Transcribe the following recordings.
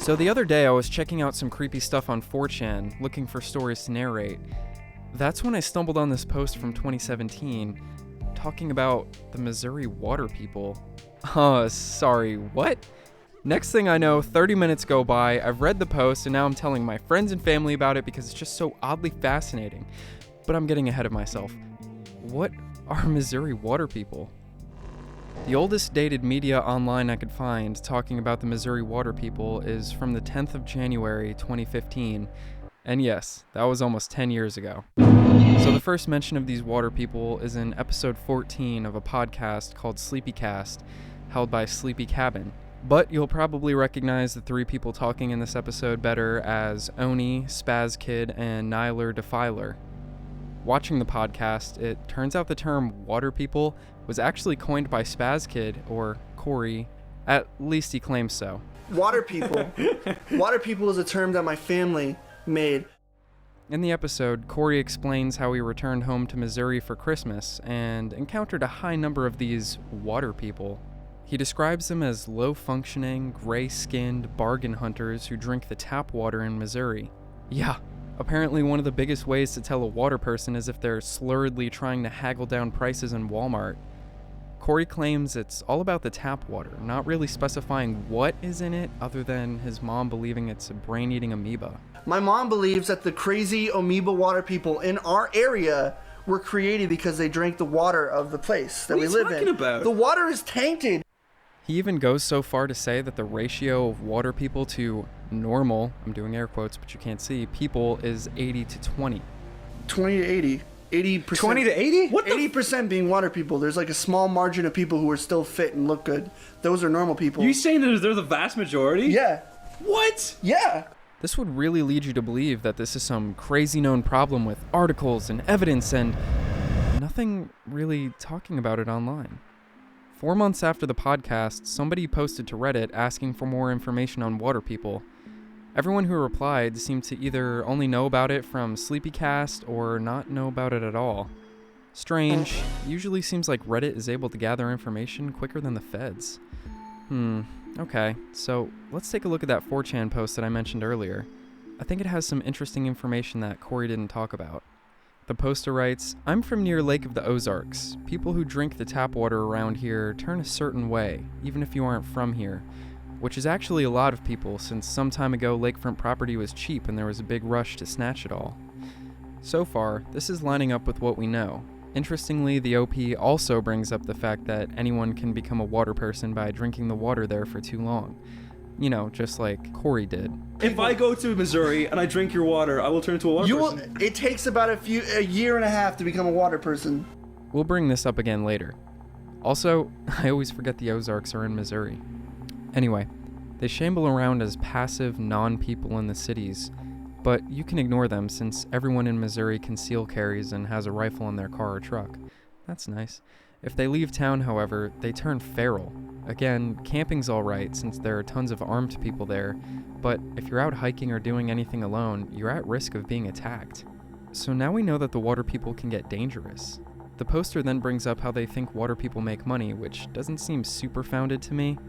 So the other day I was checking out some creepy stuff on 4chan, looking for stories to narrate. That's when I stumbled on this post from 2017, talking about the Missouri water people. Sorry, what? Next thing I know, 30 minutes go by, I've read the post, and now I'm telling my friends and family about it because it's just so oddly fascinating. But I'm getting ahead of myself. What are Missouri water people? The oldest dated media online I could find talking about the Missouri water people is from the 10th of January, 2015. And yes, that was almost 10 years ago. So the first mention of these water people is in episode 14 of a podcast called SleepyCast, held by Sleepy Cabin. But you'll probably recognize the three people talking in this episode better as Oni, Spaz Kid, and Nyler Defiler. Watching the podcast, it turns out the term water people was actually coined by Spaz Kid, or Corey. At least he claims so. Water people. Water people is a term that my family made. In the episode, Corey explains how he returned home to Missouri for Christmas and encountered a high number of these water people. He describes them as low-functioning, gray-skinned bargain hunters who drink the tap water in Missouri. Yeah, apparently one of the biggest ways to tell a water person is if they're slurredly trying to haggle down prices in Walmart. Corey claims it's all about the tap water, not really specifying what is in it other than his mom believing it's a brain-eating amoeba. My mom believes that the crazy amoeba water people in our area were created because they drank the water of the place that we live in. What are you talking about? The water is tainted. He even goes so far to say that the ratio of water people to normal, I'm doing air quotes but you can't see, people is 80 to 20. 20 to 80. 80%. 20 to 80? What 80% being water people. There's like a small margin of people who are still fit and look good. Those are normal people. You saying that they're the vast majority? Yeah. What? Yeah. This would really lead you to believe that this is some crazy known problem with articles and evidence and nothing really talking about it online. 4 months after the podcast, somebody posted to Reddit asking for more information on water people. Everyone who replied seemed to either only know about it from SleepyCast or not know about it at all. Strange. Usually seems like Reddit is able to gather information quicker than the feds. Okay, so let's take a look at that 4chan post that I mentioned earlier. I think it has some interesting information that Corey didn't talk about. The poster writes, "I'm from near Lake of the Ozarks. People who drink the tap water around here turn a certain way, even if you aren't from here. Which is actually a lot of people, since some time ago lakefront property was cheap and there was a big rush to snatch it all. So far, this is lining up with what we know. Interestingly, the OP also brings up the fact that anyone can become a water person by drinking the water there for too long. You know, just like Corey did. If I go to Missouri and I drink your water, I will turn into a water person. It takes about a year and a half to become a water person. We'll bring this up again later. Also, I always forget the Ozarks are in Missouri. Anyway, they shamble around as passive non-people in the cities, but you can ignore them since everyone in Missouri conceal carries and has a rifle in their car or truck. That's nice. If they leave town, however, they turn feral. Again, camping's alright since there are tons of armed people there, but if you're out hiking or doing anything alone, you're at risk of being attacked. So now we know that the water people can get dangerous. The poster then brings up how they think water people make money, which doesn't seem super founded to me.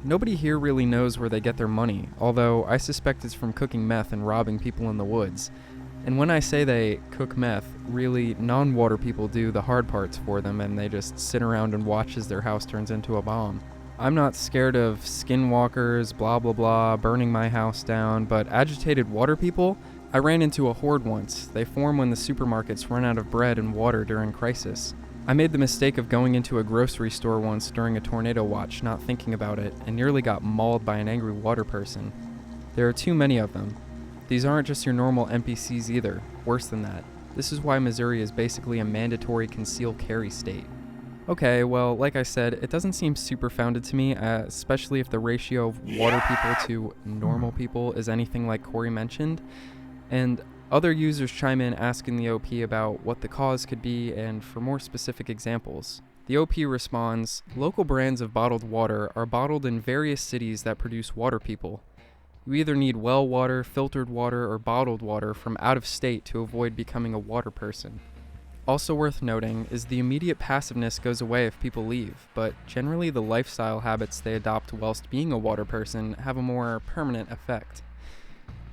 Nobody here really knows where they get their money, although I suspect it's from cooking meth and robbing people in the woods. And when I say they cook meth, really, non-water people do the hard parts for them and they just sit around and watch as their house turns into a bomb. I'm not scared of skinwalkers, blah blah blah, burning my house down, but agitated water people? I ran into a horde once. They form when the supermarkets run out of bread and water during crisis. I made the mistake of going into a grocery store once during a tornado watch, not thinking about it, and nearly got mauled by an angry water person. There are too many of them. These aren't just your normal NPCs either, worse than that. This is why Missouri is basically a mandatory conceal carry state. Okay, well, like I said, it doesn't seem super founded to me, especially if the ratio of water people to normal people is anything like Corey mentioned. And other users chime in asking the OP about what the cause could be and for more specific examples. The OP responds, "Local brands of bottled water are bottled in various cities that produce water people. You either need well water, filtered water, or bottled water from out of state to avoid becoming a water person. Also worth noting is the immediate passiveness goes away if people leave, but generally the lifestyle habits they adopt whilst being a water person have a more permanent effect.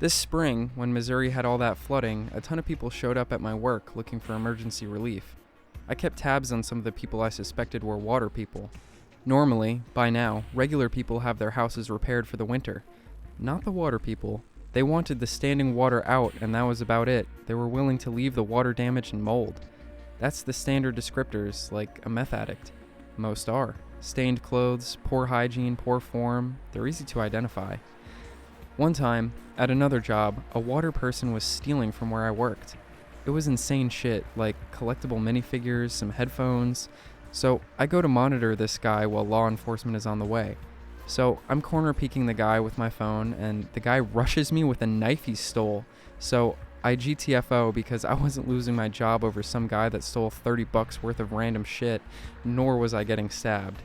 This spring, when Missouri had all that flooding, a ton of people showed up at my work looking for emergency relief. I kept tabs on some of the people I suspected were water people. Normally, by now, regular people have their houses repaired for the winter. Not the water people. They wanted the standing water out, and that was about it. They were willing to leave the water damage and mold. That's the standard descriptors, like a meth addict. Most are. Stained clothes, poor hygiene, poor form. They're easy to identify. One time, at another job, a water person was stealing from where I worked. It was insane shit, like collectible minifigures, some headphones. So I go to monitor this guy while law enforcement is on the way. So I'm corner peeking the guy with my phone, and the guy rushes me with a knife he stole. So I GTFO because I wasn't losing my job over some guy that stole $30 worth of random shit, nor was I getting stabbed.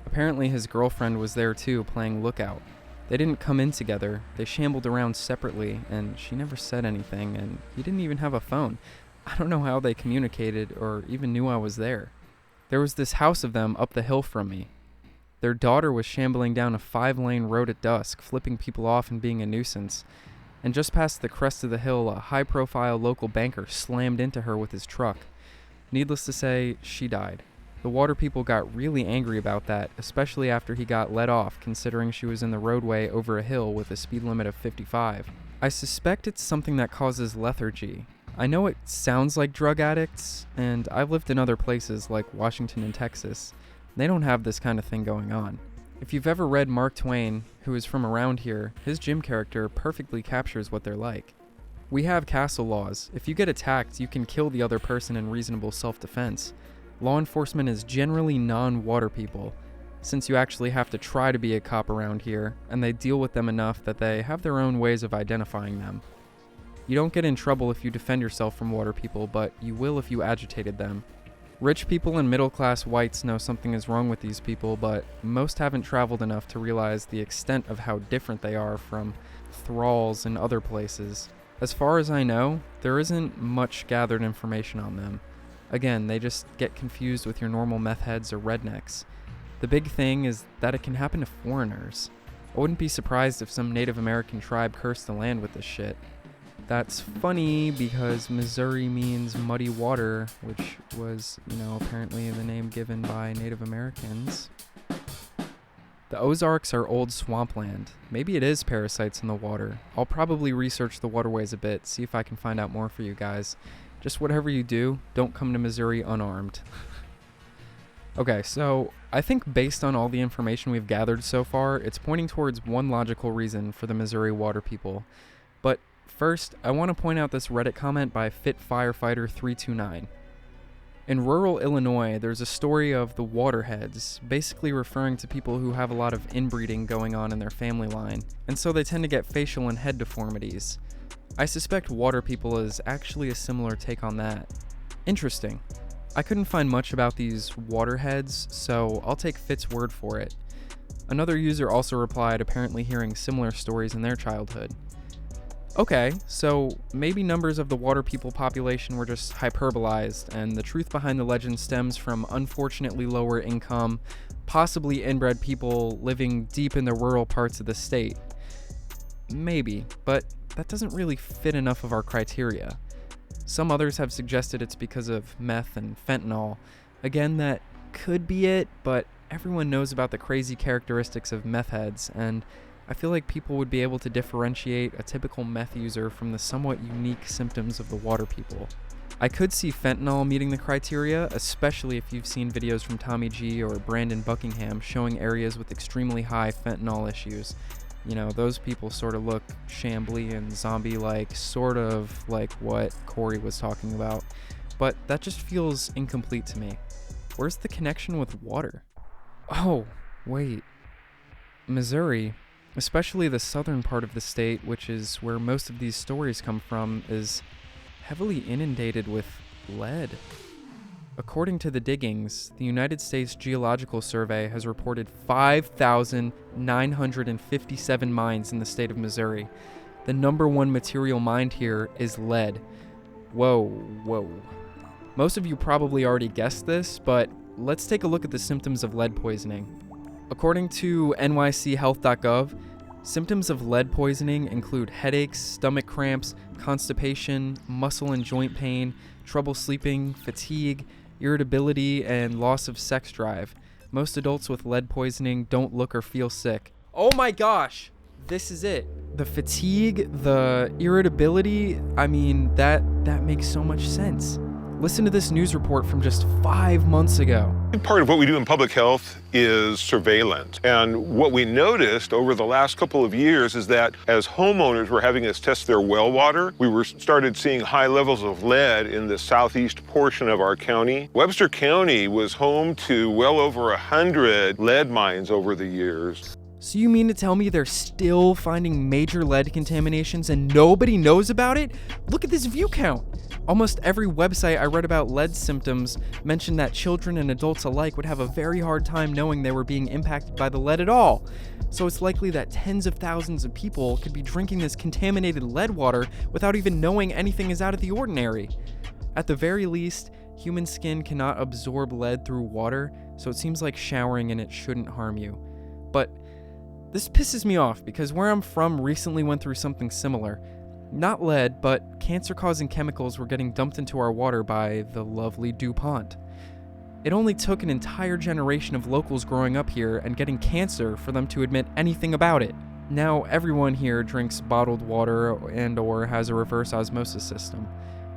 Apparently his girlfriend was there too, playing lookout. They didn't come in together, they shambled around separately, and she never said anything, and he didn't even have a phone. I don't know how they communicated or even knew I was there. There was this house of them up the hill from me. Their daughter was shambling down a 5-lane road at dusk, flipping people off and being a nuisance. And just past the crest of the hill, a high-profile local banker slammed into her with his truck. Needless to say, she died. The water people got really angry about that, especially after he got let off, considering she was in the roadway over a hill with a speed limit of 55. I suspect it's something that causes lethargy. I know it sounds like drug addicts, and I've lived in other places like Washington and Texas. They don't have this kind of thing going on. If you've ever read Mark Twain, who is from around here, his Jim character perfectly captures what they're like. We have castle laws. If you get attacked, you can kill the other person in reasonable self-defense. Law enforcement is generally non-water people, since you actually have to try to be a cop around here, and they deal with them enough that they have their own ways of identifying them. You don't get in trouble if you defend yourself from water people, but you will if you agitated them. Rich people and middle-class whites know something is wrong with these people, but most haven't traveled enough to realize the extent of how different they are from thralls in other places. As far as I know, there isn't much gathered information on them. Again, they just get confused with your normal meth heads or rednecks. The big thing is that it can happen to foreigners. I wouldn't be surprised if some Native American tribe cursed the land with this shit. That's funny because Missouri means muddy water, which was, apparently the name given by Native Americans. The Ozarks are old swampland. Maybe it is parasites in the water. I'll probably research the waterways a bit, see if I can find out more for you guys. Just whatever you do, don't come to Missouri unarmed. Okay, so I think based on all the information we've gathered so far, it's pointing towards one logical reason for the Missouri water people. But first, I want to point out this Reddit comment by FitFirefighter329. In rural Illinois, there's a story of the waterheads, basically referring to people who have a lot of inbreeding going on in their family line, and so they tend to get facial and head deformities. I suspect water people is actually a similar take on that. Interesting. I couldn't find much about these waterheads, so I'll take Fit's word for it. Another user also replied, apparently hearing similar stories in their childhood. Okay, so maybe numbers of the water people population were just hyperbolized, and the truth behind the legend stems from unfortunately lower income, possibly inbred people living deep in the rural parts of the state. Maybe, but that doesn't really fit enough of our criteria. Some others have suggested it's because of meth and fentanyl. Again, that could be it, but everyone knows about the crazy characteristics of meth heads, and I feel like people would be able to differentiate a typical meth user from the somewhat unique symptoms of the water people. I could see fentanyl meeting the criteria, especially if you've seen videos from Tommy G or Brandon Buckingham showing areas with extremely high fentanyl issues. Those people sort of look shambly and zombie-like, sort of like what Corey was talking about. But that just feels incomplete to me. Where's the connection with water? Oh, wait. Missouri, especially the southern part of the state, which is where most of these stories come from, is heavily inundated with lead. According to the diggings, the United States Geological Survey has reported 5,957 mines in the state of Missouri. The number one material mined here is lead. Whoa. Most of you probably already guessed this, but let's take a look at the symptoms of lead poisoning. According to nychealth.gov, symptoms of lead poisoning include headaches, stomach cramps, constipation, muscle and joint pain, trouble sleeping, fatigue, irritability, and loss of sex drive. Most adults with lead poisoning don't look or feel sick. Oh my gosh! This is it. The fatigue, the irritability, I mean, that makes so much sense. Listen to this news report from just 5 months ago. Part of what we do in public health is surveillance. And what we noticed over the last couple of years is that as homeowners were having us test their well water, we started seeing high levels of lead in the southeast portion of our county. Webster County was home to well over 100 lead mines over the years. So you mean to tell me they're still finding major lead contaminations and nobody knows about it? Look at this view count. Almost every website I read about lead symptoms mentioned that children and adults alike would have a very hard time knowing they were being impacted by the lead at all. So it's likely that tens of thousands of people could be drinking this contaminated lead water without even knowing anything is out of the ordinary. At the very least, human skin cannot absorb lead through water, so it seems like showering in it shouldn't harm you. But this pisses me off because where I'm from recently went through something similar. Not lead, but cancer-causing chemicals were getting dumped into our water by the lovely DuPont. It only took an entire generation of locals growing up here and getting cancer for them to admit anything about it. Now everyone here drinks bottled water and/or has a reverse osmosis system.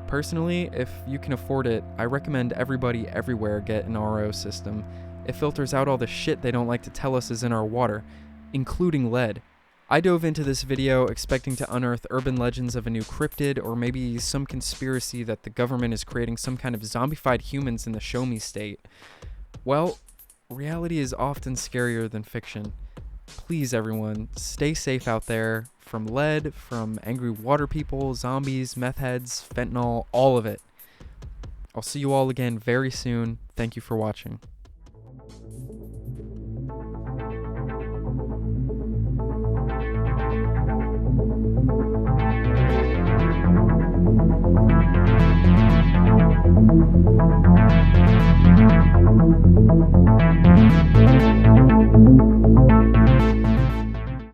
Personally, if you can afford it, I recommend everybody everywhere get an RO system. It filters out all the shit they don't like to tell us is in our water, including lead. I dove into this video expecting to unearth urban legends of a new cryptid or maybe some conspiracy that the government is creating some kind of zombified humans in the show me state. Well, reality is often scarier than fiction. Please everyone, stay safe out there from lead, from angry water people, zombies, meth heads, fentanyl, all of it. I'll see you all again very soon. Thank you for watching.